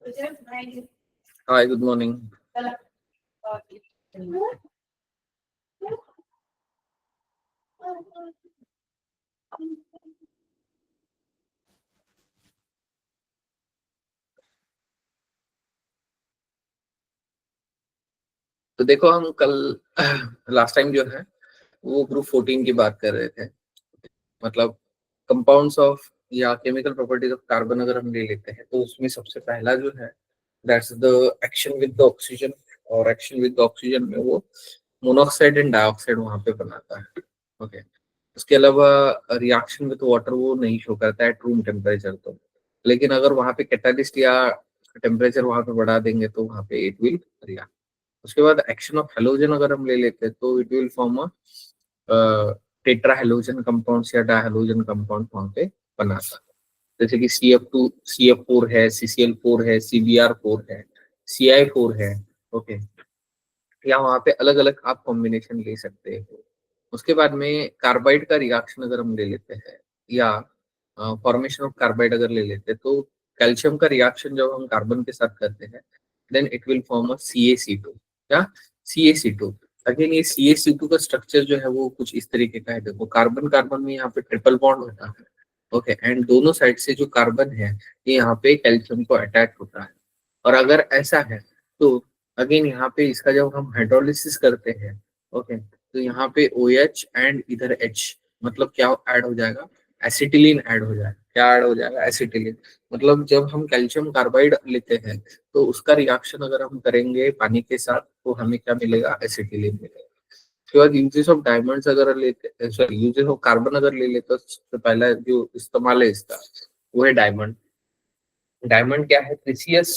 हाय, good morning. तो देखो, हम कल लास्ट टाइम जो है वो ग्रुप 14 की बात कर रहे थे। मतलब कंपाउंड्स ऑफ या केमिकल प्रॉपर्टीज ऑफ कार्बन अगर हम ले लेते हैं तो उसमें सबसे पहला जो है that's the action with the oxygen. और एक्शन विद द ऑक्सीजन में वो मोनोऑक्साइड एंड डाइऑक्साइड वहां पे बनाता है। ओके। उसके अलावा रिएक्शन विद वाटर वो नहीं शो करता है एट रूम टेम्परेचर। तो लेकिन अगर वहां पे कैटालिस्ट या टेम्परेचर वहां पे बढ़ा देंगे तो वहां पे इट विल रिएक्ट। उसके बाद एक्शन ऑफ हेलोजन अगर हम ले लेते हैं तो it will form a tetra halogen compounds या डायहेलोजन कंपाउंड वहां पे बनाता है। जैसे कि CF2 CF4 है, CCl4 है, CBr4 है, CI4 है। ओके। या वहां पे अलग अलग आप कॉम्बिनेशन ले सकते हो। उसके बाद में कार्बाइड का रिएक्शन अगर हम ले लेते हैं या फॉर्मेशन ऑफ कार्बाइड अगर ले लेते हैं तो कैल्शियम का रिएक्शन जब हम कार्बन के साथ करते हैं then it will form a CaC2 या CaC2। अगेन ये CaC2 का स्ट्रक्चर जो है वो कुछ इस तरीके का है। देखो, कार्बन कार्बन में यहाँ पे ट्रिपल बॉन्ड होता है। ओके। एंड दोनों साइड से जो कार्बन है ये यहाँ पे कैल्शियम को अटैच होता है। और अगर ऐसा है तो अगेन यहाँ पे इसका जब हम हाइड्रोलिसिस करते हैं, ओके, तो यहाँ पे OH एंड इधर H, मतलब क्या ऐड हो जाएगा? एसिटिलीन ऐड हो जाएगा। क्या ऐड हो जाएगा? एसिटिलीन। मतलब जब हम कैल्शियम कार्बाइड लेते हैं तो उसका रिएक्शन अगर हम करेंगे पानी के साथ तो हमें क्या मिलेगा? एसिटिलीन मिलेगा। उसके बाद यूजेस ऑफ डायमंड्स अगर लेते, सॉरी, यूजेस ऑफ कार्बन अगर ले लेते तो सबसे पहला जो इस्तेमाल है इसका वो है डायमंड। डायमंड क्या है? प्रीसियस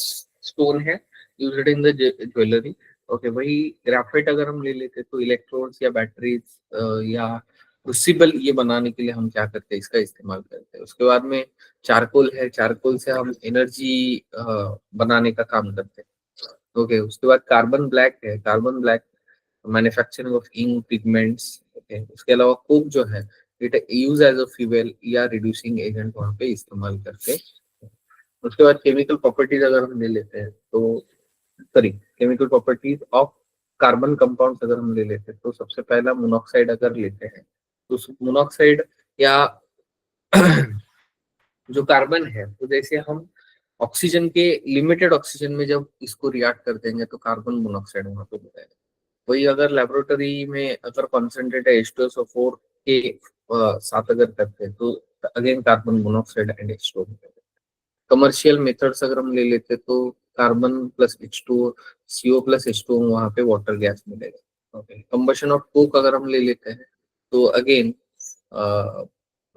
स्टोन है, used in the jewellery. Okay. वही ग्राफाइट अगर हम ले लेते तो इलेक्ट्रोड्स या बैटरीज या क्रूसिबल ये बनाने के लिए हम क्या करते हैं? इसका इस्तेमाल करते हैं। उसके बाद में चारकोल है, चारकोल से हम एनर्जी बनाने का काम करते हैं। ओके। उसके बाद कार्बन ब्लैक है, carbon black manufacturing of ink pigments. Okay. उसके अलावा कोक जो है it use as a fuel या रिड्यूसिंग एजेंट वहां पे इस्तेमाल करते हैं। उसके बाद केमिकल प्रॉपर्टीज अगर हम ले लेते हैं तो, sorry, chemical properties of carbon compounds अगर हम ले लेते हैं तो सबसे पहला मोनोऑक्साइड अगर लेते हैं तो मोनोऑक्साइड या जो कार्बन है तो जैसे हम ऑक्सीजन के लिमिटेड ऑक्सीजन में जब इसको रिएक्ट कर देंगे तो कार्बन मोनोऑक्साइड वहां पे मिलेगा। वही अगर लेबोरेटरी में अगर कॉन्सेंट्रेट है H2SO4 के साथ अगर करते हैं तो again carbon monoxide and H2O। Commercial methods अगर हम ले लेते तो carbon plus H2O, CO plus H2O, वहां पे वाटर गैस मिलेगा। ओके। कंबशन ऑफ कोक अगर हम ले लेते हैं तो अगेन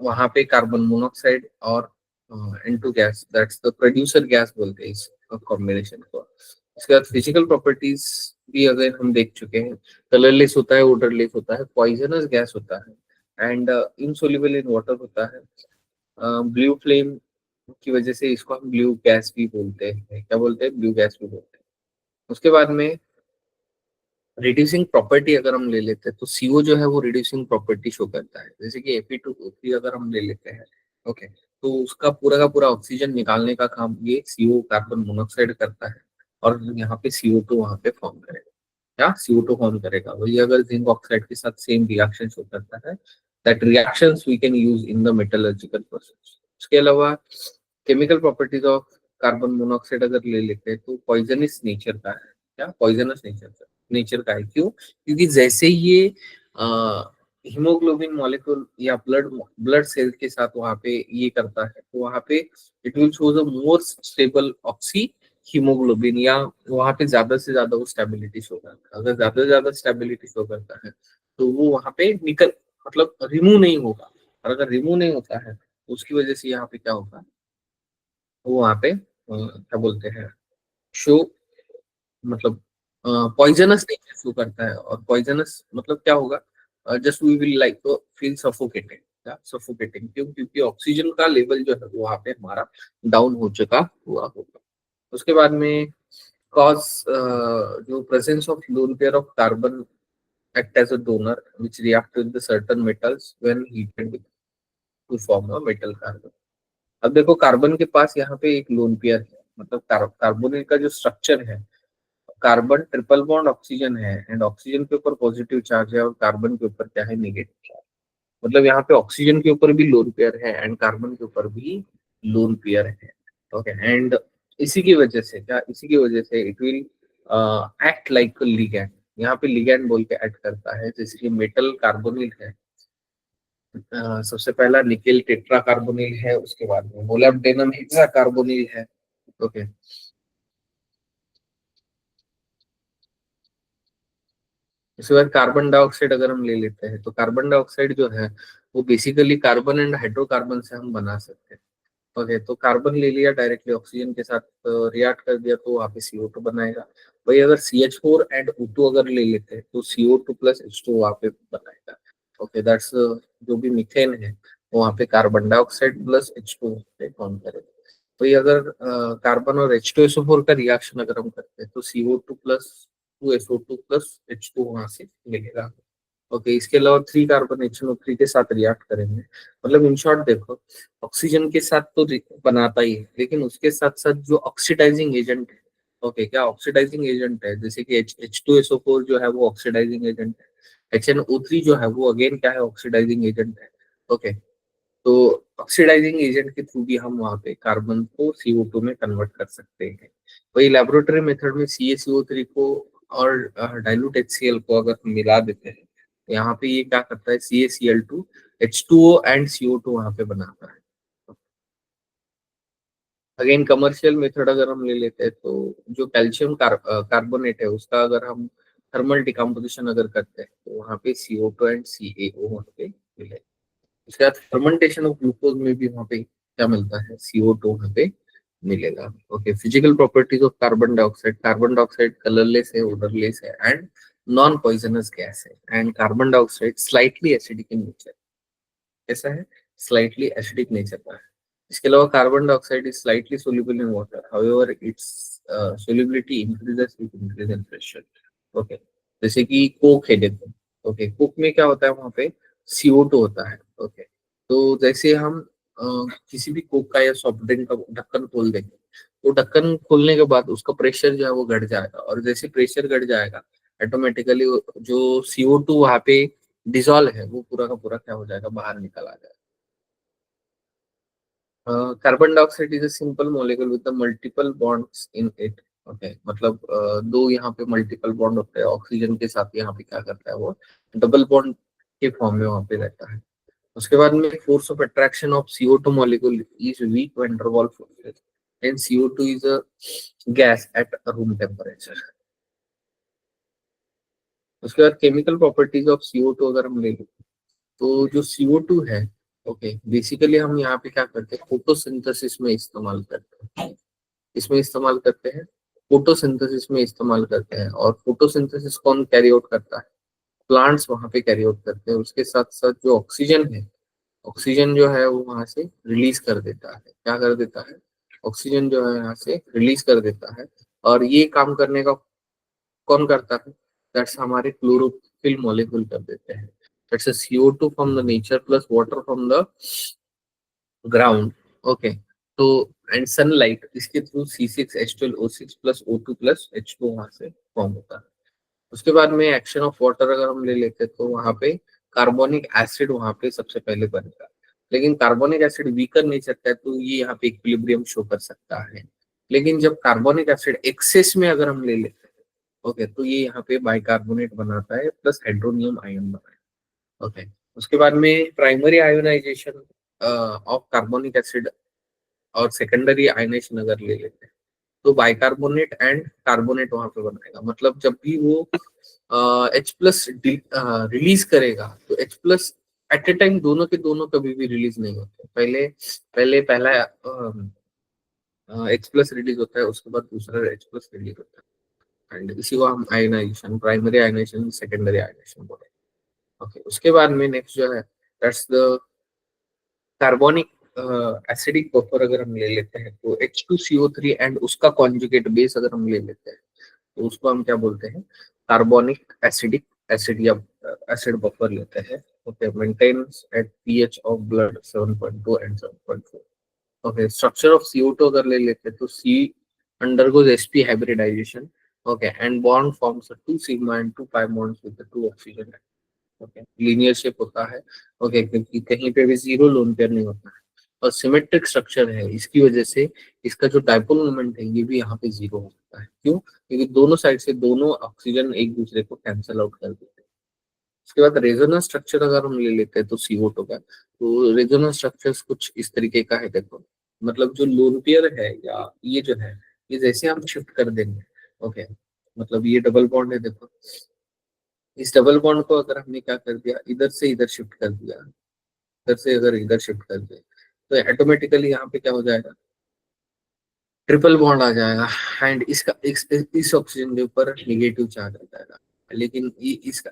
वहां पे कार्बन मोनोऑक्साइड और N2 gas, that's the producer gas बोलते हैं इस कॉम्बिनेशन को। इसके बाद फिजिकल प्रॉपर्टीज भी अगर हम देख चुके हैं, कलरलेस होता है, ओडरलेस होता है, पॉइजनस गैस होता है एंड इनसोल्युबल इन वाटर होता है। ब्लू फ्लेम की वजह से इसको हम ब्लू गैस भी बोलते हैं। क्या बोलते हैं? ब्लू गैस भी बोलते हैं। उसके बाद में रिड्यूसिंग प्रॉपर्टी अगर हम ले लेते हैं तो CO जो है वो रिड्यूसिंग प्रॉपर्टी शो करता है। जैसे कि Fe2O3 अगर हम ले लेते हैं, ओके, तो उसका पूरा का पूरा ऑक्सीजन निकालने का काम ये CO कार्बन मोनोऑक्साइड करता है और यहाँ पे CO2 वहां पे फॉर्म करेगा। क्या? CO2 फॉर्म करेगा। वही अगर जिंक ऑक्साइड के साथ सेम रिएक्शन शो करता है, that reactions we can use in the metallurgical process. उसके अलावा chemical properties of carbon monoxide अगर ले लेते हैं तो पॉइजनस नेचर का है। क्या? पॉइजनस नेचर का है। क्यों? क्योंकि जैसे ये हीमोग्लोबिन मॉलिक्यूल या ब्लड ब्लड सेल के साथ वहां पे ये करता है तो वहां पे it will shows a more stable oxy haemoglobin, या वहां पे ज्यादा से ज्यादा वो स्टेबिलिटी शो करता है। अगर ज्यादा से ज्यादा स्टेबिलिटी शो करता है तो वो वहां पे निकल, मतलब रिमूव नहीं होगा। और अगर रिमूव नहीं होता है तो उसकी वजह से यहाँ पे क्या होगा? वो वहां पे क्या बोलते हैं, शो, मतलब पॉइजनस नेचर शो करता है। और पॉइजनस मतलब क्या होगा? जस्ट वी विल लाइक तो फील सफोकेटेड। क्या? सफोकेटिंग। क्यों? क्योंकि ऑक्सीजन का लेवल जो है वो वहां पे हमारा डाउन हो चुका हुआ होगा। उसके बाद में कॉज जो presence of lone pair of carbon act as a donor which react with the certain metals when heated to form a metal carbon। अब देखो, कार्बन के पास यहाँ पे एक लोन पेयर है मतलब कार्बोनिल का जो स्ट्रक्चर है, कार्बन ट्रिपल बॉन्ड ऑक्सीजन है एंड ऑक्सीजन के ऊपर पॉजिटिव चार्ज है और कार्बन के ऊपर क्या है, नेगेटिव चार्ज। मतलब यहाँ पे ऑक्सीजन के ऊपर भी लोन पेयर है एंड कार्बन के ऊपर भी लोन पेयर है। ओके एंड इसी की वजह से it will act like ligand. यहाँ पे लिगैंड बोल के एक्ट करता है, जैसे कि मेटल कार्बोनिल है। सबसे पहला निकेल टेट्रा कार्बोनिल है, उसके बाद में मोलिब्डेनम हेक्सा कार्बोनिल है। ओके, उसके बाद कार्बन डाइऑक्साइड अगर हम ले लेते हैं तो कार्बन डाइऑक्साइड जो है वो बेसिकली कार्बन एंड हाइड्रोकार्बन से हम बना सकते हैं। ओके, तो कार्बन ले लिया डायरेक्टली ऑक्सीजन के साथ रिएक्ट कर दिया तो वहाँ पे CO2 बनाएगा। वही अगर CH4 एंड O2 अगर ले लेते हैं तो CO2 प्लस H2 वहाँ पे बनाएगा। ओके, दैट्स जो भी मीथेन है वो वहाँ पे कार्बन डाइऑक्साइड प्लस H2 पे फॉर्म करेगा। वही अगर कार्बन और H2SO4 का रिएक्शन अगर हम करते हैं तो CO2 plus 2SO2 plus H2 वहां से मिलेगा। ओके, इसके अलावा 3 कार्बन HNO3 के साथ रिएक्ट करेंगे। मतलब इन शॉर्ट देखो, ऑक्सीजन के साथ तो बनाता ही है, लेकिन उसके साथ साथ जो ऑक्सीडाइजिंग एजेंट है, ओके, क्या ऑक्सीडाइजिंग एजेंट है, जैसे कि H2SO4 जो है वो ऑक्सीडाइजिंग एजेंट है। HNO3 जो है वो अगेन क्या है, ऑक्सीडाइजिंग एजेंट है। ओके, तो ऑक्सीडाइजिंग एजेंट के थ्रू भी हम वहाँ पे कार्बन को CO2 में कन्वर्ट कर सकते हैं। वही लेबोरेटरी मेथड में CaCO3 को और डाइल्यूट HCl को अगर हम मिला देते हैं तो यहाँ पे ये क्या करता है, CaCl2 H2O एंड CO2 वहाँ पे बनाता है। अगेन कमर्शियल मेथड अगर हम ले लेते हैं तो जो कैल्शियम कार्बोनेट है उसका अगर हम थर्मल डिकम्पोजिशन अगर करते हैं तो वहाँ पे CO2 एंड CaO वहाँ पे मिले। उसके बाद फर्मेंटेशन ऑफ ग्लूकोज में भी वहाँ पे क्या मिलता है, CO2 वहाँ पे मिलेगा। Okay, physical properties of carbon dioxide colourless है, ओडरलेस है एंड नॉन पॉइजनस गैस है and carbon dioxide slightly acidic in nature. कैसा है, स्लाइटली एसिडिक नेचर का है। इसके अलावा carbon dioxide is slightly soluble in water, however it's solubility increases with increase in pressure. Okay, जैसे कि कोक है देखो। ओके, कोक में क्या होता है, वहां पे CO2 होता है। ओके, तो जैसे हम किसी भी कोक का या सॉफ्ट ड्रिंक का ढक्कन खोल देंगे तो ढक्कन खोलने के बाद उसका प्रेशर जो है वो घट जाएगा, और जैसे प्रेशर घट जाएगा ऑटोमेटिकली जो CO2 वहां पे डिजॉल्व है वो पूरा का पूरा क्या हो जाएगा, बाहर निकल आ जाएगा। Carbon dioxide is a simple molecule with multiple bonds in it. Okay, मतलब दो यहाँ पे मल्टीपल बॉन्ड होते हैं, ऑक्सीजन के साथ यहाँ पे क्या करता है वो डबल बॉन्ड के फॉर्म में वहाँ पे रहता है। उसके बाद में force of attraction of CO2 molecule is weak van der Waals forces and CO2 is a gas at room temperature. उसके बाद केमिकल प्रॉपर्टीज ऑफ CO2 अगर हम ले लें तो जो CO2 है, ओके, बेसिकली हम यहाँ पे क्या करते हैं, फोटोसिंथेसिस में इस्तेमाल करते हैं। इसमें इस्तेमाल करते हैं, फोटोसिंथेसिस में इस्तेमाल करते हैं। और फोटोसिंथेसिस कौन कैरी आउट करता है, प्लांट्स वहां पे कैरी आउट करते हैं। उसके साथ साथ जो ऑक्सीजन है, ऑक्सीजन जो है वो वहां से रिलीज कर देता है। क्या कर देता है, ऑक्सीजन जो है यहाँ से रिलीज कर देता है। और ये काम करने का कौन करता है, दैट्स हमारे क्लोरोफिल मॉलिक्यूल कर देते हैं। That's a CO2 from the nature plus water from the ground. Okay, तो एंड सनलाइट इसके through C6H12O6 plus O2 plus H2 वहां से फॉर्म होता है। उसके बाद में एक्शन ऑफ वाटर अगर हम ले लेते हैं तो वहां पे कार्बोनिक एसिड वहां पे सबसे पहले बनेगा। लेकिन कार्बोनिक एसिड वीकर नेचर का है तो ये यहाँ पे इक्विलिब्रियम शो कर सकता है। लेकिन जब कार्बोनिक एसिड एक्सेस में अगर हम ले लेते हैं, ओके, तो ये यहाँ पे बाइकार्बोनेट बनाता है प्लस हाइड्रोनियम आयन बनाता है। ओके, उसके बाद में primary ionisation of carbonic acid और सेकेंडरी आयनाइजेशन अगर ले लेते हैं तो बाइकार्बोनेट एंड कार्बोनेट वहां पे बनाएगा। मतलब जब भी वो H+ रिलीज करेगा तो H+ एट ए टाइम दोनों के दोनों कभी भी रिलीज नहीं होते। पहले पहले पहला H+ रिलीज होता है, उसके बाद दूसरा H+ रिलीज होता है एंड इसी को हम ionisation, primary ionisation, secondary ionisation बोलते हैं। ओके, उसके बाद में नेक्स्ट जो है that's the carbonic acidic buffer अगर हम ले लेते हैं तो H2CO3 एंड उसका कॉन्जुगेट बेस अगर हम ले लेते हैं तो उसको हम क्या बोलते हैं, कार्बोनिक एसिडिक एसिड या एसिड बफर लेते हैं। Okay, maintains at pH of blood 7.2 and 7.4। Okay, structure of CO2 अगर ले लेते हैं तो undergoes sp hybridization, okay, and bond forms a 2 sigma and 2 pi bonds with the 2 oxygen, okay, linear shape होता है, okay, क्योंकि कहीं पे भी जीरो लोन पेयर नहीं होता है और सिमेट्रिक स्ट्रक्चर है, इसकी वजह से इसका जो डाइपोल मोमेंट है ये भी यहाँ पे जीरो हो सकता है। क्यों? क्योंकि दोनों साइड से दोनों ऑक्सीजन एक दूसरे को कैंसल आउट कर देते हैं। उसके बाद रेजोनेंस स्ट्रक्चर अगर हम ले लेते हैं तो CO2 का, तो रेजोनेंस स्ट्रक्चर्स कुछ इस तरीके का है। देखो, मतलब जो लोन पेयर है या ये जो है, ये जैसे हम शिफ्ट कर देंगे, ओके, मतलब ये डबल बॉन्ड है, देखो इस डबल बॉन्ड को अगर हमने क्या कर दिया, इधर से इधर शिफ्ट कर दिया, इधर से अगर इधर शिफ्ट कर दिया, तो ऑटोमेटिकली यहाँ पे क्या हो जाएगा, ट्रिपल बॉन्ड आ जाएगा एंड इसका इस ऑक्सीजन के ऊपर निगेटिव चार्ज आ जाएगा। लेकिन इसका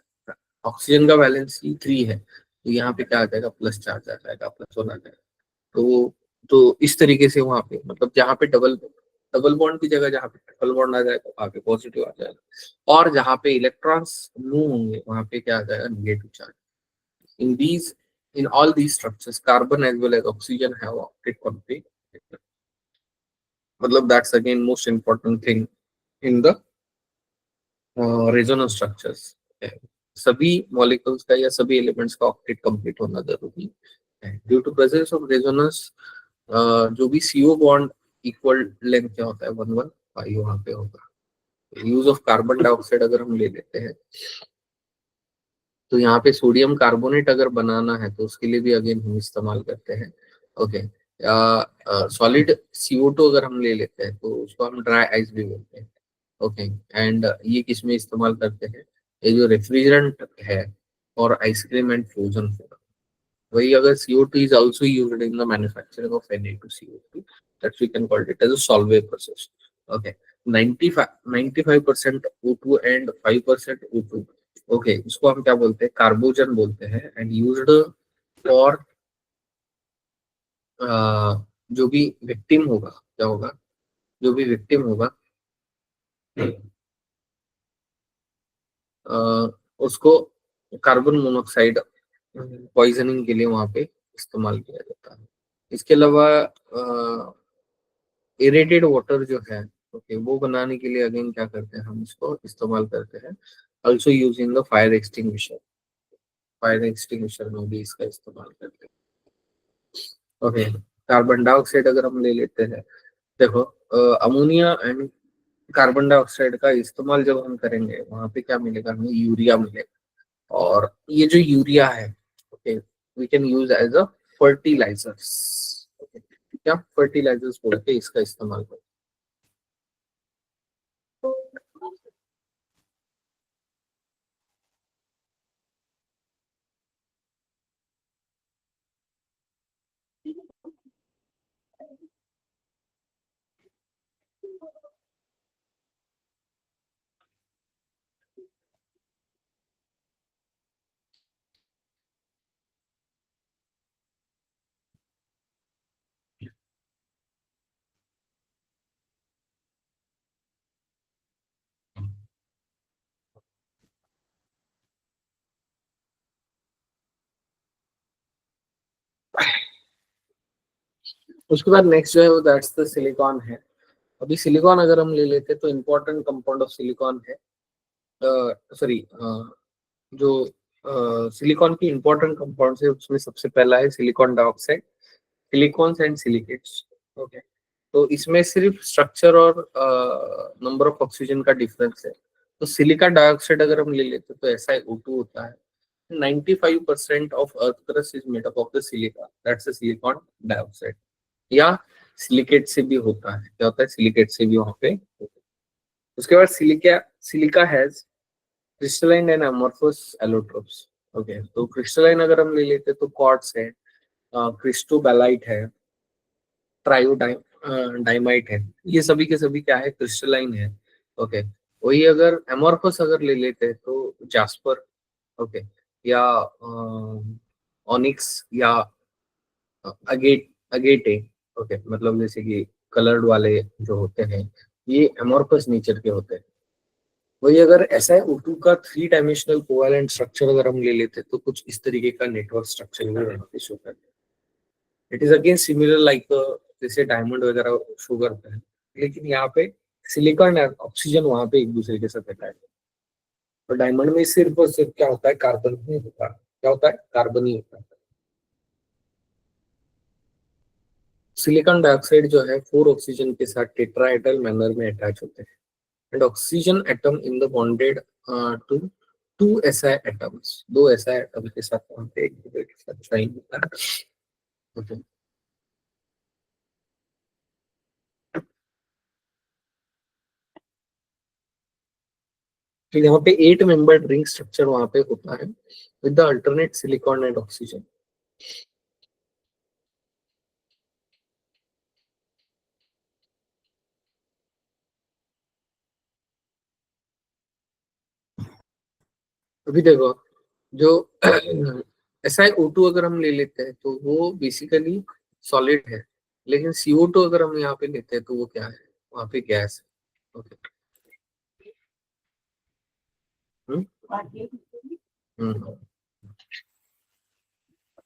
ऑक्सीजन का बैलेंस ही 3 है, तो यहाँ पे क्या आ जाएगा, प्लस चार्ज आ जाएगा, +1 आ जाएगा। तो इस तरीके से वहां पे मतलब जहाँ पे डबल डबल बॉन्ड की जगह जहाँ पे ट्रिपल बॉन्ड आ जाएगा वहां पे पॉजिटिव आ जाएगा, और जहाँ पे इलेक्ट्रॉन्स मूव होंगे वहां पे क्या आ जाएगा, negative charge. In these in all these structures carbon as well as oxygen have octet conflict, मतलब that's again most important thing in the resonance structures. सभी मॉलिक्यूल्स का या सभी एलिमेंट्स का ऑक्टेट कंप्लीट होना जरूरी है। Due to presence of resonance जो भी CO बॉन्ड इक्वल लेंथ क्या होता है, 115 वहां पे होगा। यूज ऑफ कार्बन डाइऑक्साइड अगर हम ले लेते हैं तो यहाँ पे सोडियम कार्बोनेट अगर बनाना है तो उसके लिए भी अगेन हम इस्तेमाल करते हैं, ओके। सॉलिड CO2 अगर हम ले लेते हैं तो उसको हम ड्राई आइस भी बोलते हैं, ओके। एंड ये किस में इस्तेमाल करते हैं, ये जो रेफ्रिजरेंट है और आइसक्रीम एंड फ्रोजन फूड। वही अगर CO2 is also used in the manufacturing of Na2CO2, that we can call it as a solvay process, okay। 95% O2 and 5% O2, okay, इसको हम क्या बोलते हैं, कार्बोजन बोलते हैं एंड यूज्ड फॉर जो भी विक्टिम होगा, क्या होगा, जो भी विक्टिम होगा उसको कार्बन मोनोऑक्साइड पॉइजनिंग के लिए वहां पे इस्तेमाल किया जाता है। इसके अलावा इरेटेड वाटर जो है, ओके, वो बनाने के लिए अगेन क्या करते हैं, हम इसको इस्तेमाल करते हैं, also using the fire extinguisher. Fire extinguisher में भी इसका इस्तेमाल करते हैं, ओके। कार्बन डाइऑक्साइड अगर हम ले लेते हैं, देखो अमोनिया एंड कार्बन डाइऑक्साइड का इस्तेमाल जब हम करेंगे वहां पे क्या मिलेगा, हमें यूरिया मिलेगा। और ये जो यूरिया है, okay, we can use as a fertilisers, क्या फर्टिलाइजर्स बोल के इसका इस्तेमाल करते हैं। उसके बाद नेक्स्ट जो है वो दैट्स द सिलिकॉन है। अभी सिलिकॉन अगर हम ले लेते हैं तो इम्पोर्टेंट कंपाउंड ऑफ सिलिकॉन है, सॉरी, जो सिलिकॉन की इंपॉर्टेंट कंपाउंड है उसमें सबसे पहला है silicon dioxide, silicones and silicates, okay. तो इसमें सिर्फ स्ट्रक्चर और नंबर ऑफ ऑक्सीजन का डिफरेंस है। तो सिलिका डाइऑक्साइड अगर हम ले लेते हैं तो SiO2 होता है। 95% of earth crust is made up of the silica, that's the silicon dioxide। या सिलिकेट से भी होता है, क्या होता है, सिलिकेट से भी वहां पे होता है। उसके बाद silica silica has crystalline and amorphous allotropes, okay. तो क्रिस्टलाइन अगर हम ले लेते तो क्वार्ट्स है, क्रिस्टोबैलाइट है, ट्रायोडाइमाइट है, ये सभी के सभी क्या है, क्रिस्टलाइन है, ओके। वही अगर एमोर्फस अगर ले लेते हैं तो जास्पर, ओके, या ऑनिक्स या अगेटे, ओके, मतलब जैसे कि कलर्ड वाले जो होते हैं ये एमोर्फस नेचर के होते हैं। वही अगर ऐसा है O2 का 3 डायमेंशनल कोवेलेंट स्ट्रक्चर अगर हम ले लेते हैं तो कुछ इस तरीके का नेटवर्क स्ट्रक्चर भी यहाँ पे शो करता है। It is again similar like जैसे डायमंड वगैरह शो करता है, लेकिन यहाँ पे सिलिकॉन और ऑक्सीजन वहां पे एक दूसरे के साथ अटैच है। और डायमंड में सिर्फ और सिर्फ क्या होता है, कार्बन ही होता है। क्या होता है, कार्बन ही होता है। सिलिकॉन डाइऑक्साइड जो है 4 ऑक्सीजन के साथ टेट्राहेड्रल मैनर में अटैच होते हैं। And oxygen atom in the bonded to 2 SI atoms, 2 SI atom के साथ वहां पे एक दूसरे के साथ ज्वाइन होता है। Okay. तो यहाँ पे 8 मेंबर्ड रिंग स्ट्रक्चर वहां पे होता है with the alternate silicon and oxygen. अभी देखो, जो SiO2 अगर हम ले लेते हैं तो वो बेसिकली सॉलिड है, लेकिन CO2 अगर हम यहाँ पे लेते हैं तो वो क्या है, वहां पे गैस है। ओके। हम्म। हम्म।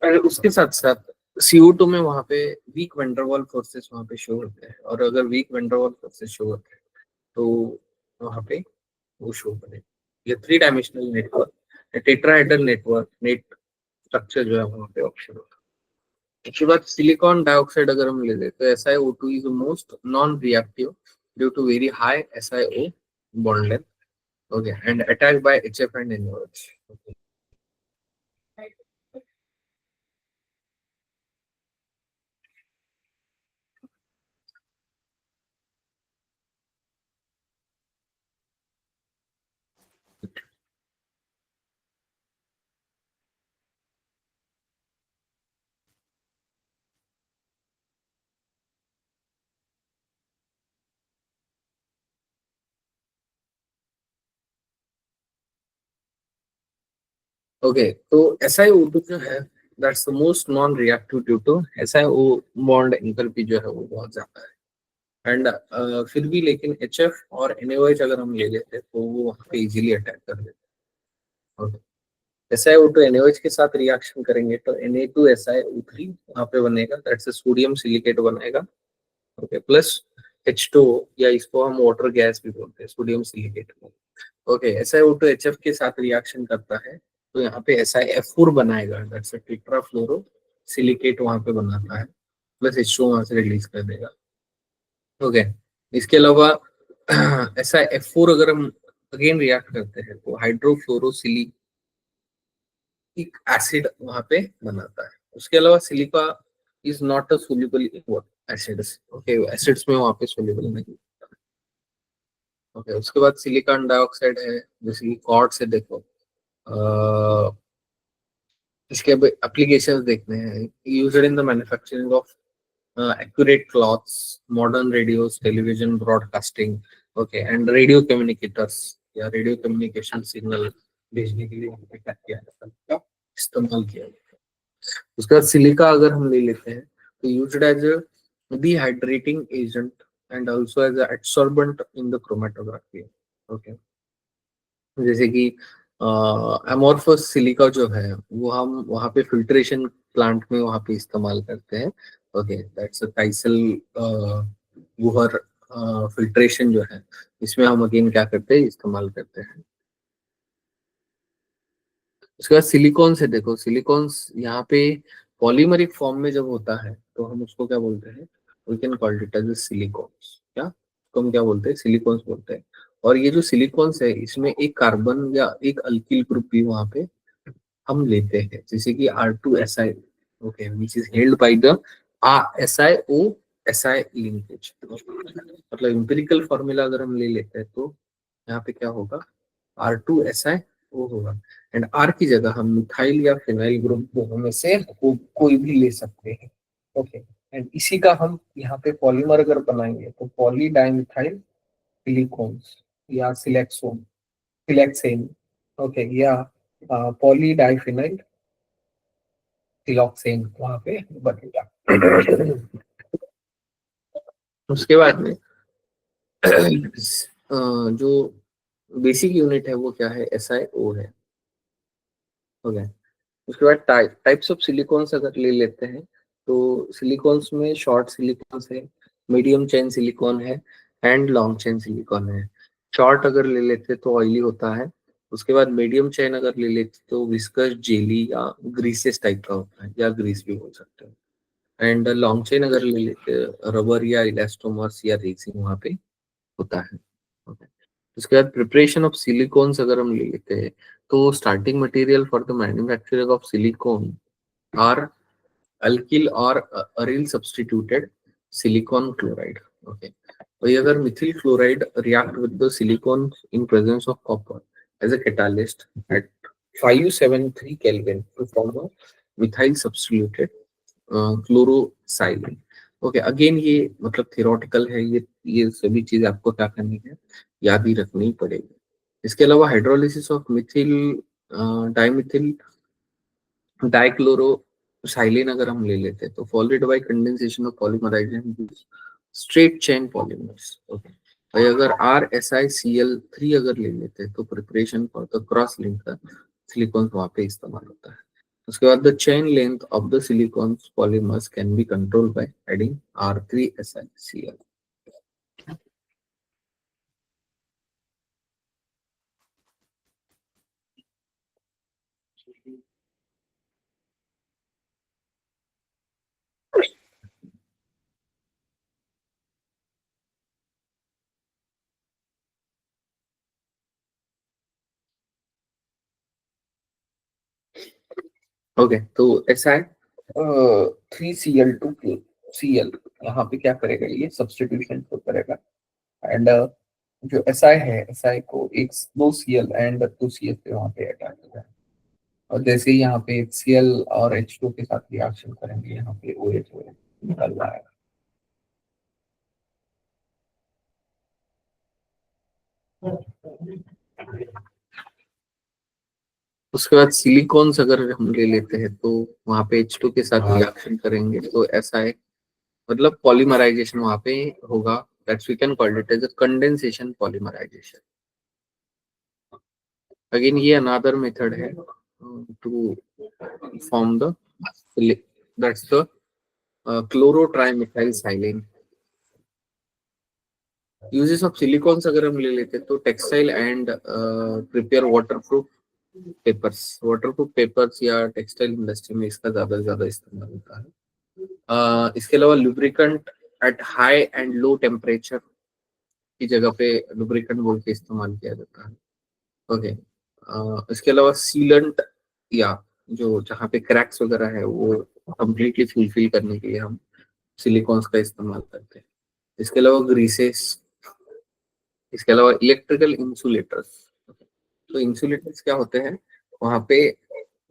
और उसके साथ साथ CO2 में वहां पे वीक वेंडरवॉल फोर्सेस वहां पे शो होते हैं, और अगर वीक वेंडरवॉल फोर्सेस शो होते हैं तो वहां पे वो शो करेगा। ये 3 dimensional network, tetrahedral network, net structure जो है वहां पे ऑप्शन होता है। उसके बाद सिलिकॉन डाइऑक्साइड अगर हम ले लें तो SiO2 is most non reactive due to very high SiO bond length. Okay, and attacked by HF and NOH। Okay, तो SiO2 जो है that's the most non reactive due to SiO bond enthalpy जो है वो बहुत ज्यादा है। And फिर भी लेकिन HF और NaOH अगर हम ले लेते हैं तो वो वहाँ पे इजीली अटैक कर देते हैं। SiO2 NaOH के साथ रिएक्शन करेंगे तो Na2SiO3 वहाँ पे बनेगा, दैट्स सोडियम सिलिकेट बनेगा। ओके, प्लस H2, या इसको हम वाटर गैस भी बोलते हैं, sodium silicate. Okay, SiO2 HF के साथ रिएक्शन करता है तो यहाँ पे SiF4 बनाएगा, दैट्स टेट्राफ्लोरो सिलिकेट वहाँ पे बनाता है, प्लस H2 वहाँ से रिलीज कर देगा। ओके, इसके अलावा SiF4 अगर हम अगेन रिएक्ट करते हैं तो हाइड्रोफ्लोरोसिलिक एसिड वहां पे बनाता है। उसके अलावा silica is not a soluble in acids. Okay, acids में वहां पे सोल्यूबल नहीं। ओके, उसके बाद सिलिकॉन डाइऑक्साइड है, जैसे कि क्वार्ट्ज से देखो, इसके एप्लीकेशंस देखते हैं। Used in the manufacturing of accurate clocks, modern radios, television broadcasting, okay, and radio communicators, या रेडियो कम्युनिकेशन सिग्नल भेजने के लिए वहाँ पे क्या किया जाता है, क्या इस्तेमाल किया जाता है। उसके बाद सिलिका अगर हम ले लेते हैं तो used as a dehydrating agent and also as a adsorbent in the chromatography. Okay, जैसे कि एमोर्फस सिलिका जो है वो हम वहाँ पे फिल्ट्रेशन प्लांट में वहाँ पे इस्तेमाल करते हैं। ओके, दैट्स अ काइसल गुहर फिल्ट्रेशन जो है, इसमें हम अगेन क्या करते हैं, इस्तेमाल करते हैं। उसके बाद सिलिकॉन से देखो, सिलिकॉन्स यहाँ पे पॉलीमरिक फॉर्म में जब होता है तो हम उसको क्या बोलते हैं, we can call it as silicones. क्या, उसको हम क्या बोलते हैं, सिलिकॉन्स बोलते हैं। और ये जो सिलिकॉन्स है इसमें एक कार्बन या एक अल्किल ग्रुप भी वहां पे हम लेते हैं, जैसे कि R2SI। Okay, which is held by the SiO linkage. मतलब इम्पिरिकल फॉर्मूला अगर हम ले लेते हैं तो यहाँ पे क्या होगा, R2SiO होगा। एंड R की जगह हम मिथाइल या फिनाइल ग्रुप दोनों में से कोई भी ले सकते हैं। ओके, एंड इसी का हम यहाँ पे पॉलीमर अगर बनाएंगे तो पॉली डाइमिथाइल सिलिकॉन्स या सिलेक्सेन। ओके, या पॉली डाइफिनाइल सिलॉक्सेन वहां पे बनेगा। उसके बाद में जो बेसिक यूनिट है वो क्या है, SiO है। ओके, उसके बाद टाइप्स ऑफ सिलिकॉन्स अगर ले लेते हैं तो सिलिकॉन्स में शॉर्ट सिलिकॉन्स है, मीडियम चेन सिलिकॉन है एंड लॉन्ग चेन सिलिकॉन है। शॉर्ट अगर ले लेते तो ऑयली होता है, उसके बाद मीडियम चेन अगर ले लेते तो विस्कस जेली या ग्रीसेस टाइप का होता है, या ग्रीस भी बोल सकते हैं। एंड लॉन्ग चेन अगर ले लेते रबर या इलास्टोमर्स या रेसिंग वहां पे होता है। Okay. उसके बाद प्रिपरेशन ऑफ सिलिकॉन्स अगर हम ले लेते हैं तो starting material for the manufacturing of silicon are alkyl और aryl substituted silicon chloride. Okay, वही अगर methyl chloride react with the silicon in presence of copper as a catalyst at 573 kelvin to form a methyl substituted chlorosilane. Okay, again ये मतलब theoretical है, ये सभी चीज आपको क्या करनी है, याद ही रखनी पड़ेगी। इसके अलावा hydrolysis of methyl dimethyl dichlorosilane अगर हम ले लेते हैं तो followed by condensation of polymerisation straight chain polymers. Okay, और अगर RSiCl3 अगर ले लेते हैं तो preparation for the cross linker silicone वहां पे इस्तेमाल होता है। उसके बाद the chain length of the silicone polymers can be controlled by adding R3SiCl। Okay, तो SI3Cl2Cl यहाँ पे क्या करेगा, ये सब्स्टिट्यूशन को करेगा। एंड जो SI है, SI को एक 2Cl एंड 2Cl पे वहाँ पे अटैच हो जाए, और जैसे ही यहाँ पे HCl और H2 के साथ रिएक्शन करेंगे, यहाँ पे OH निकल रहा है। उसके बाद सिलिकॉन्स अगर हम ले लेते हैं तो वहाँ पे H2 के साथ रिएक्शन करेंगे तो SI मतलब पॉलीमराइजेशन वहाँ पे होगा, that's we can call it as a condensation polymerization. Again ये अनदर मेथड है to form the that's the chlorotrimethyl silane. Uses of silicones अगर हम ले लेते हैं तो textile and prepare waterproof papers, waterproof papers या टेक्सटाइल इंडस्ट्री में इसका ज्यादा से ज्यादा इस्तेमाल होता है। इसके अलावा lubricant at high and low temperature की जगह पे लुब्रिकेंट बोल के इस्तेमाल किया जाता है। ओके, इसके अलावा सीलेंट या जो जहाँ पे क्रैक्स वगैरह है वो कंप्लीटली फुलफिल करने के लिए हम सिलिकॉन्स का इस्तेमाल करते हैं। इसके अलावा ग्रीसेस, इसके अलावा इलेक्ट्रिकल इंसुलेटर्स। तो इंसुलेटर्स क्या होते हैं, वहाँ पे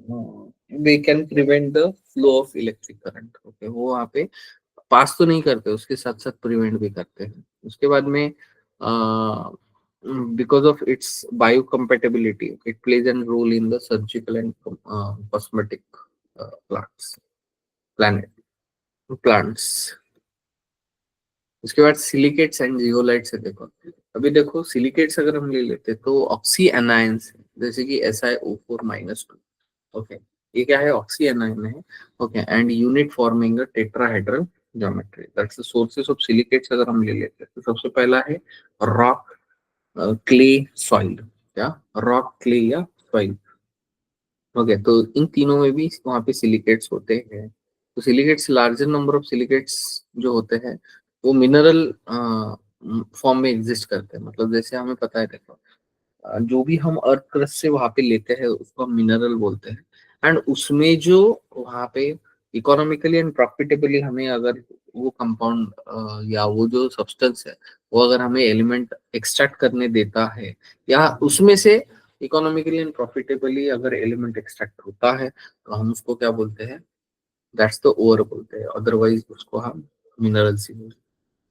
they can prevent the flow of electric current. Okay, वो वहाँ पे पास तो नहीं करते, उसके साथ साथ प्रिवेंट भी करते हैं। उसके बाद में because of its biocompatibility it plays an role in the surgical and cosmetic plants plant plants. उसके बाद सिलिकेट्स एंड जियोलाइट्स है। देखो, अभी देखो सिलिकेट्स अगर हम ले लेते तो ऑक्सी एनायंस जैसे कि SiO4-2। ओके, ये क्या है, ऑक्सी एनायन है। Okay, and unit forming a tetrahedral geometry, that's the sources of silicates अगर हम ले लेते हैं तो सबसे पहला है रॉक, क्ले, सॉइल। क्या, रॉक, क्ले या सॉइल। ओके, तो इन तीनों में भी वहाँ पे सिलिकेट्स होते हैं। तो silicates, larger number of silicates जो होते हैं वो मिनरल फॉर्म में एग्जिस्ट करते हैं। मतलब जैसे हमें पता है, देखो जो भी हम अर्थ क्रस्ट से वहां पे लेते हैं उसको हम मिनरल बोलते हैं। एंड उसमें जो वहां पे इकोनॉमिकली एंड प्रॉफिटेबली हमें अगर वो कंपाउंड या वो जो सब्सटेंस है वो अगर हमें एलिमेंट एक्सट्रैक्ट करने देता है, या उसमें से इकोनॉमिकली एंड प्रॉफिटेबली अगर एलिमेंट एक्सट्रैक्ट होता है तो हम उसको क्या बोलते हैं, दैट्स द ओर बोलते हैं, अदरवाइज उसको हम मिनरल्स ही बोलते हैं।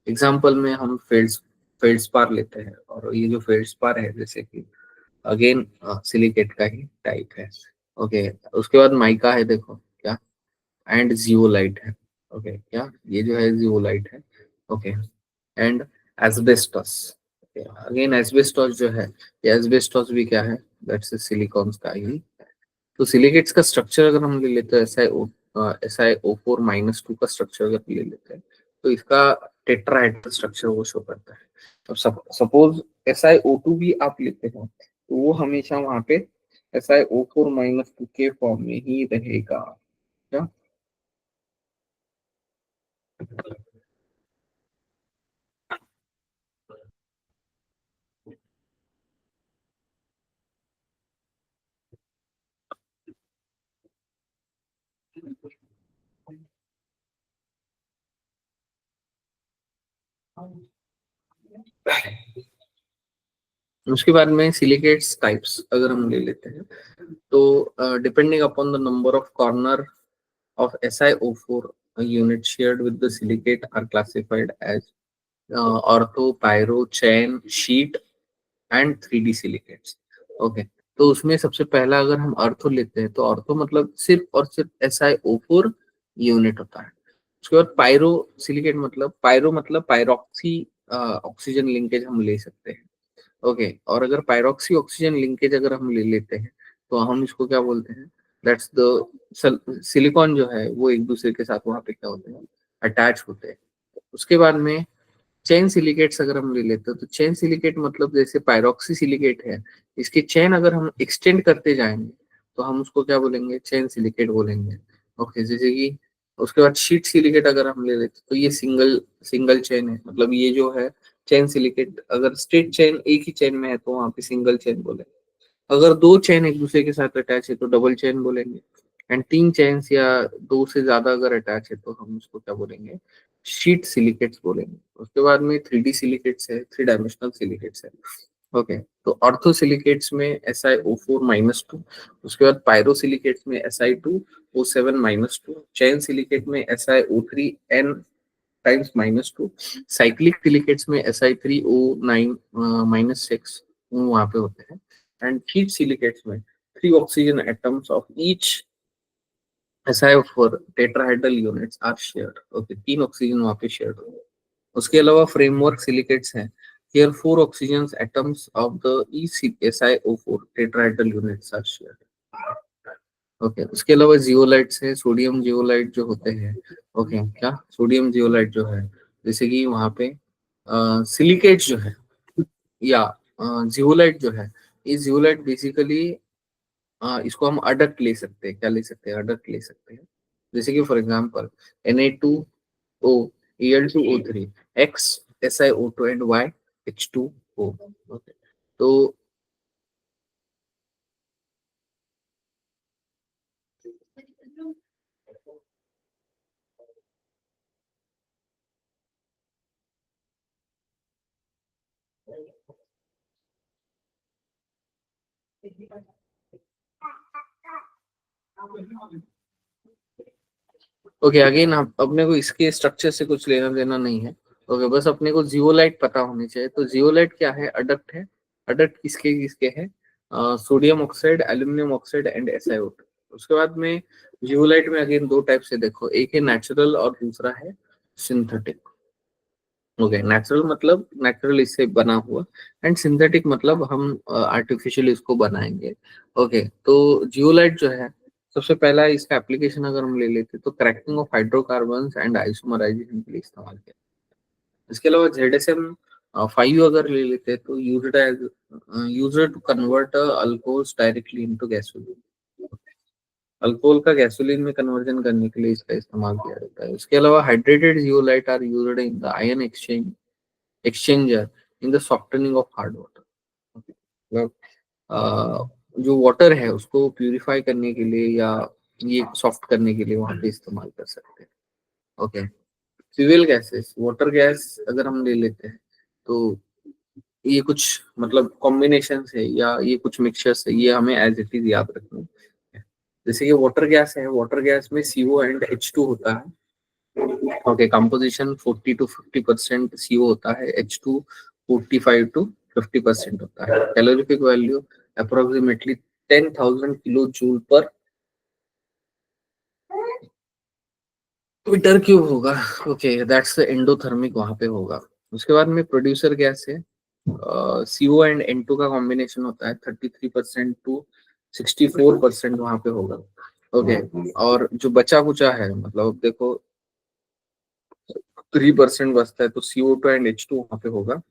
एग्जाम्पल में हम फेल्डस्पार लेते हैं, और ये जो फेल्डस्पार है जैसे कि अगेन सिलिकेट का ही टाइप है। ओके, उसके बाद माइका है, देखो क्या, एंड जियोलाइट है। ओके, क्या ये जो है जियोलाइट है। Okay, and asbestos. Again asbestos जो है, ये एस्बेस्टस भी क्या है, दैट्स सिलिकॉन्स का ही। तो सिलिकेट्स का स्ट्रक्चर अगर हम ले लेते हैं, SiO4-2 का स्ट्रक्चर अगर ले लेते हैं तो इसका टेट्राहेड्रल स्ट्रक्चर वो शो करता है। तो सपोज SiO2 भी आप लेते हो तो वो हमेशा वहां पे SiO4 - 2 के फॉर्म में ही रहेगा। क्या उसके बाद में सिलिकेट्स टाइप्स अगर हम ले लेते हैं तो depending upon the number of corner of SiO4 unit shared with the silicate are classified as ortho, pyro, chain, sheet and 3D silicates। Okay, तो उसमें सबसे पहला अगर हम ऑर्थो लेते हैं तो ऑर्थो मतलब सिर्फ और सिर्फ SiO4 यूनिट होता है। उसके बाद पायरो सिलिकेट मतलब पायरो मतलब पायरोक्सी ऑक्सीजन लिंकेज हम ले सकते हैं। ओके, और अगर पायरोक्सी ऑक्सीजन लिंकेज अगर हम ले लेते हैं तो हम इसको क्या बोलते हैं, दैट्स द सिलिकॉन जो है वो एक दूसरे के साथ वहां पे क्या होते हैं, अटैच होते हैं। उसके बाद में चेन सिलिकेट्स अगर हम ले लेते हैं तो चेन सिलिकेट मतलब जैसे पायरोक्सी सिलिकेट है, इसकी चेन अगर हम एक्सटेंड करते जाएंगे तो हम उसको क्या बोलेंगे, चेन सिलिकेट बोलेंगे। ओके, जैसे कि उसके बाद शीट सिलिकेट अगर हम ले लेते तो ये सिंगल सिंगल चेन है, मतलब ये जो है चेन सिलिकेट, अगर स्ट्रेट चेन एक ही चेन में है तो वहां पे सिंगल चेन बोलेंगे। अगर दो चेन एक दूसरे के साथ अटैच है तो डबल चेन बोलेंगे। एंड तीन चेन्स या दो से ज्यादा अगर अटैच है तो हम उसको क्या बोलेंगे, शीट सिलिकेट्स बोलेंगे। उसके बाद में 3D सिलिकेट्स है, 3 डायमेंशनल सिलिकेट्स है। ओके, तो ऑर्थो सिलिकेट्स में SiO4 - 2, उसके बाद पायरो सिलिकेट्स में Si2O7 - 2, चैन सिलिकेट में SiO3N टाइम्स -2, साइक्लिक सिलिकेट्स में Si3O9 - 6 वहां पे होते हैं। एंड शीट सिलिकेट्स में 3 oxygen atoms of each SiO4 tetrahedral units are shared. Okay, 3 oxygen वहां पे शेयर्ड होंगे। उसके अलावा फ्रेमवर्क सिलिकेट्स हैं, here 4 oxygen atoms of the each SiO4 tetrahedral units are shared. Okay, उसके अलावा जियोलाइट्स है, सोडियम जियोलाइट जो होते हैं। ओके, क्या सोडियम जियोलाइट जो है, जैसे कि वहां पे सिलिकेट जो है या जियोलाइट जो है, ये जियोलाइट बेसिकली इसको हम अडक्ट ले सकते हैं, क्या ले सकते हैं, अडक्ट ले सकते हैं। जैसे कि for example Na2O Al2O3 X SiO2 and Y H2O। Okay, तो ओके, अगेन अपने को इसके स्ट्रक्चर से कुछ लेना देना नहीं है। ओके, बस अपने को जियोलाइट पता होनी चाहिए। तो जियोलाइट क्या है, अडक्ट है। अडक्ट किसके किसके है, sodium oxide, aluminium oxide and SiO2। उसके बाद में जियोलाइट में अगेन दो टाइप से देखो, एक है नेचुरल और दूसरा है सिंथेटिक। ओके, नेचुरल मतलब नेचुरल इससे बना हुआ, एंड सिंथेटिक मतलब हम आर्टिफिशियल इसको बनाएंगे। ओके, तो जियोलाइट जो है सबसे पहला इसका एप्लीकेशन अगर हम ले लेते तो cracking of hydrocarbons and isomerisation के लिए इस्तेमाल किया। इसके अलावा ZSM 5 अगर ले लेते हैं तो user to convert alcohols directly into gasoline. Alcohol का गैसोलीन में कन्वर्जन करने के लिए इसका इस्तेमाल किया जाता है। इसके अलावा hydrated zeolite are used in the ion exchanger in the softening of hard water. मतलब जो वाटर है उसको प्यूरिफाई करने के लिए या ये सॉफ्ट करने के लिए वहां पे इस्तेमाल कर सकते हैं। Okay, fuel gases, water gas अगर हम ले लेते हैं तो ये कुछ मतलब कॉम्बिनेशन है या ये कुछ मिक्सचर्स है, ये हमें एज इट इज याद रखना है। जैसे कि वाटर गैस है, वाटर गैस में CO एंड H2 होता है। ओके, कंपोजिशन 40 to 50% CO होता है, H2 45 to 50% होता है। Calorific value approximately 10,000 kilo joule per metre cube होगा। ओके, दैट्स द एंडोथर्मिक वहां पे होगा। उसके बाद में प्रोड्यूसर गैस है, CO एंड N2 का कॉम्बिनेशन होता है, 33% to 64% वहां पे होगा। ओके, और जो बचा कुचा है मतलब देखो 3% बचता है तो CO2 एंड H2 वहां पे होगा।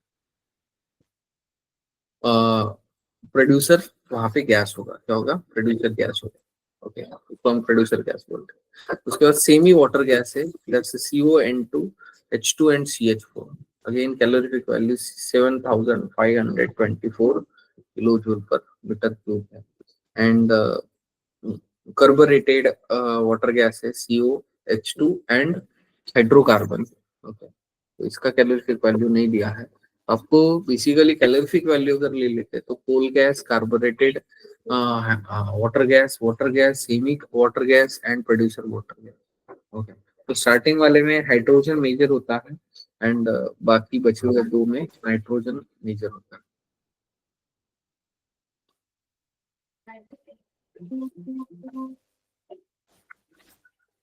प्रोड्यूसर वहां पे गैस होगा, क्या होगा, प्रोड्यूसर गैस होगा। ओके, तो हम प्रोड्यूसर गैस बोलते हैं। उसके बाद सेमी वाटर गैस है, that's CO, N2, H2 and CH4। Again calorific value 7524 kilo joule per metre cube है। एंड कार्बोरेटेड वाटर गैस है COH2 एंड हाइड्रोकार्बन। ओके, तो इसका कैलोरीफिक वैल्यू नहीं दिया है आपको। बेसिकली कैलोरीफिक वैल्यू अगर ले लेते हैं तो coal gas, carburetted water gas, semi water gas and producer water gas. Okay, तो स्टार्टिंग वाले में हाइड्रोजन मेजर होता है एंड बाकी बचे हुए दो में नाइट्रोजन मेजर होता है।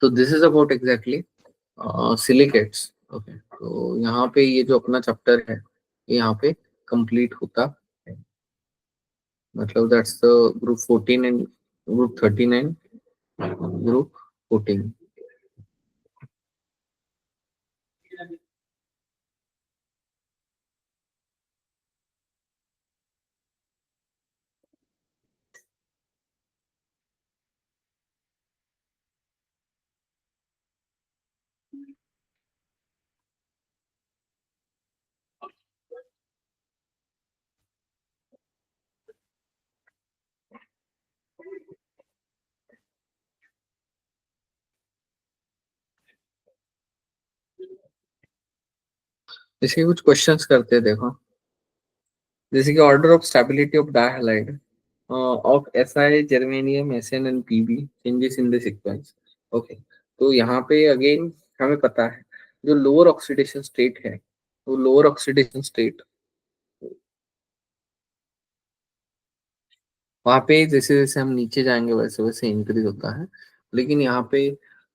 तो this is about exactly silicates. Okay, तो यहाँ पे ये जो अपना चैप्टर है ये यहाँ पे कंप्लीट होता है। मतलब that's the group 14 and group 13 and group 14। इसके कुछ क्वेश्चंस करते हैं, देखो। जैसे कि order of stability of dihalide of Si, germanium, Sn and Pb changes in the sequence। Okay, तो यहाँ पे अगेन हमें पता है जो लोअर ऑक्सीडेशन स्टेट है, वो लोअर ऑक्सीडेशन स्टेट वहाँ पे जैसे जैसे हम नीचे जाएंगे वैसे वैसे इंक्रीज होता है। लेकिन यहाँ पे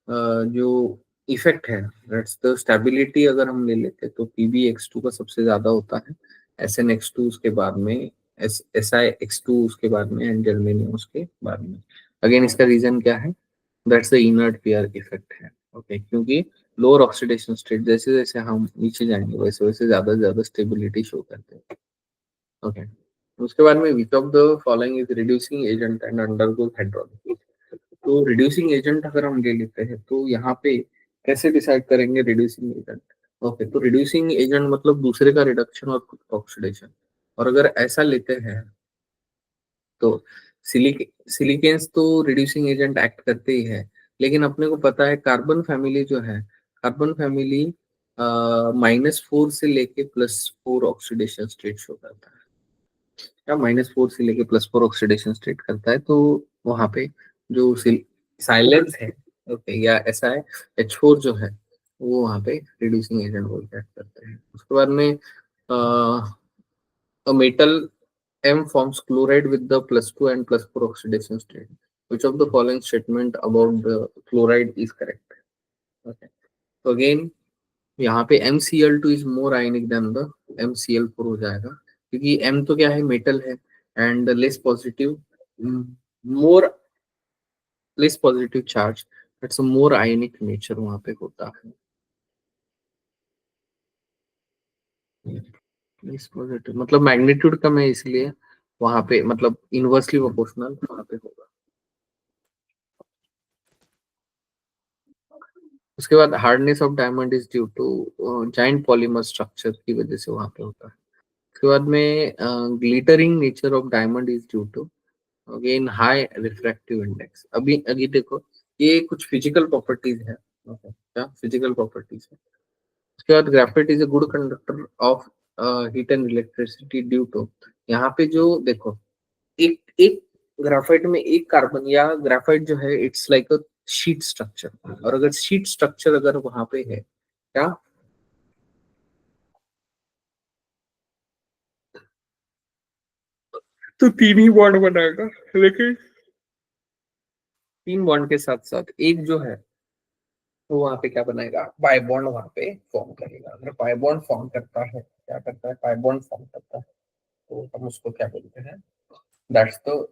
जो इफेक्ट है, दैट्स द स्टेबिलिटी, अगर हम ले लेते हैं तो PbX2 का सबसे ज्यादा होता है, SnX2 उसके बाद में, SiX2 उसके बाद में एंड जर्मेनियम उसके बाद में। अगेन इसका रीजन क्या है, that's the inert pair effect है। ओके, क्योंकि लोअर ऑक्सीडेशन स्टेट जैसे जैसे हम नीचे जाएंगे वैसे वैसे ज्यादा से ज्यादा स्टेबिलिटी शो करते हैं। ओके, उसके बाद में which of the following is reducing agent and undergoes hydrolysis. तो रिड्यूसिंग एजेंट अगर हम ले लेते हैं तो यहाँ पे कैसे डिसाइड करेंगे रिड्यूसिंग एजेंट। ओके, तो रिड्यूसिंग एजेंट मतलब दूसरे का रिडक्शन और खुद का ऑक्सीडेशन। और अगर ऐसा लेते हैं तो सिलिकेन्स तो रिड्यूसिंग एजेंट एक्ट करते ही है, लेकिन अपने को पता है कार्बन फैमिली जो है, कार्बन फैमिली -4 से लेके +4 ऑक्सीडेशन स्टेट शो करता है, या -4 से लेके +4 ऑक्सीडेशन स्टेट करता है। तो वहां पे जो साइलेंस है, ओके, या ऐसा है H4 जो है वो वहां पे रिड्यूसिंग एजेंट बोल के act करते हैं। उसके बाद में metal M forms chloride with the +2 and +4 oxidation state. Which of the following statement about the chloride is correct? Okay. So again यहाँ पे MCl2 is more ionic than the MCl4 हो जाएगा, क्योंकि M तो क्या है, मेटल है and more less positive charge, it's more ionic nature वहां पे होता है। लेस पॉजिटिव मतलब मैग्नीट्यूड कम है, इसलिए वहां पे मतलब इनवर्सली प्रोपोर्शनल वहां पे होगा। उसके बाद hardness of diamond is due to giant polymer structure की वजह से वहां पे होता है। उसके बाद में glittering nature of diamond is due to again high refractive index. अभी अभी देखो ये कुछ फिजिकल प्रॉपर्टीज है। Okay, क्या फिजिकल प्रॉपर्टीज है। उसके बाद graphite is a good conductor of heat and electricity due to, यहाँ पे जो देखो एक एक ग्राफाइट में एक कार्बन, या ग्राफाइट जो है it's like a sheet structure, और अगर शीट स्ट्रक्चर अगर वहां पे है क्या, तो तीन ही बॉन्ड बनाएगा। लेकिन तीन बॉन्ड के साथ साथ एक जो है वो वहां पे क्या बनाएगा, बाय बॉन्ड वहां पे फॉर्म करेगा। अगर बाय बॉन्ड फॉर्म करता है, क्या करता है, बाय बॉन्ड फॉर्म करता है, तो हम उसको क्या बोलते हैं, दैट्स द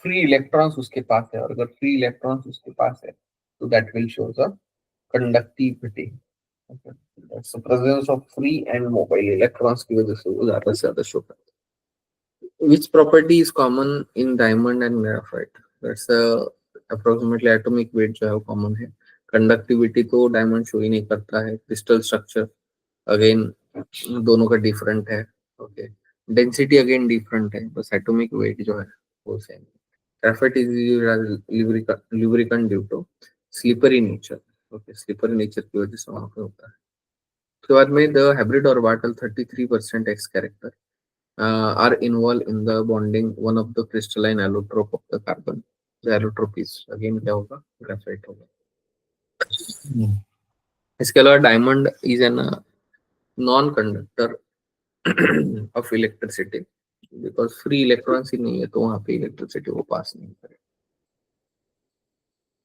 फ्री इलेक्ट्रॉन्स उसके पास है। और अगर फ्री इलेक्ट्रॉन्स उसके पास है तो that will shows a conductivity. That's the presence of free and mobile electrons की वजह से वो ज्यादा से ज्यादा शो करता है. Which property is common in diamond and graphite? That's approximately atomic weight जो है वो common है. Conductivity तो diamond शो ही नहीं करता है. Crystal structure again दोनों का different है. Okay. Density again different है. बस atomic weight जो है वो same. Graphite is used as lubricant due to slippery nature. Okay, slippery nature की वजह से वहाँ पे होता है. उसके बाद में the hybrid orbital 33% s character are involved in the bonding one of the crystalline allotrope of the carbon. The allotrope is again क्या होगा? ग्राफाइट होगा. इसके अलावा diamond is an non conductor of electricity because free electrons ही नहीं है तो वहां पे इलेक्ट्रिसिटी वो पास नहीं करेगा.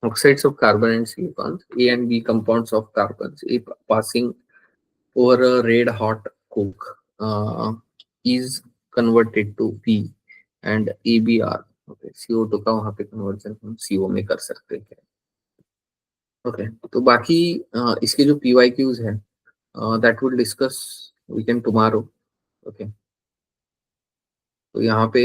Oxides of carbon and silicon, A and B compounds of carbons, if passing over a red hot coke, is converted to P and ABR. Okay, CO2 का वहाँ पे conversion हम CO में कर सकते हैं. Okay, तो बाकी इसके जो PYQs हैं, that will discuss we can tomorrow. Okay, तो यहाँ पे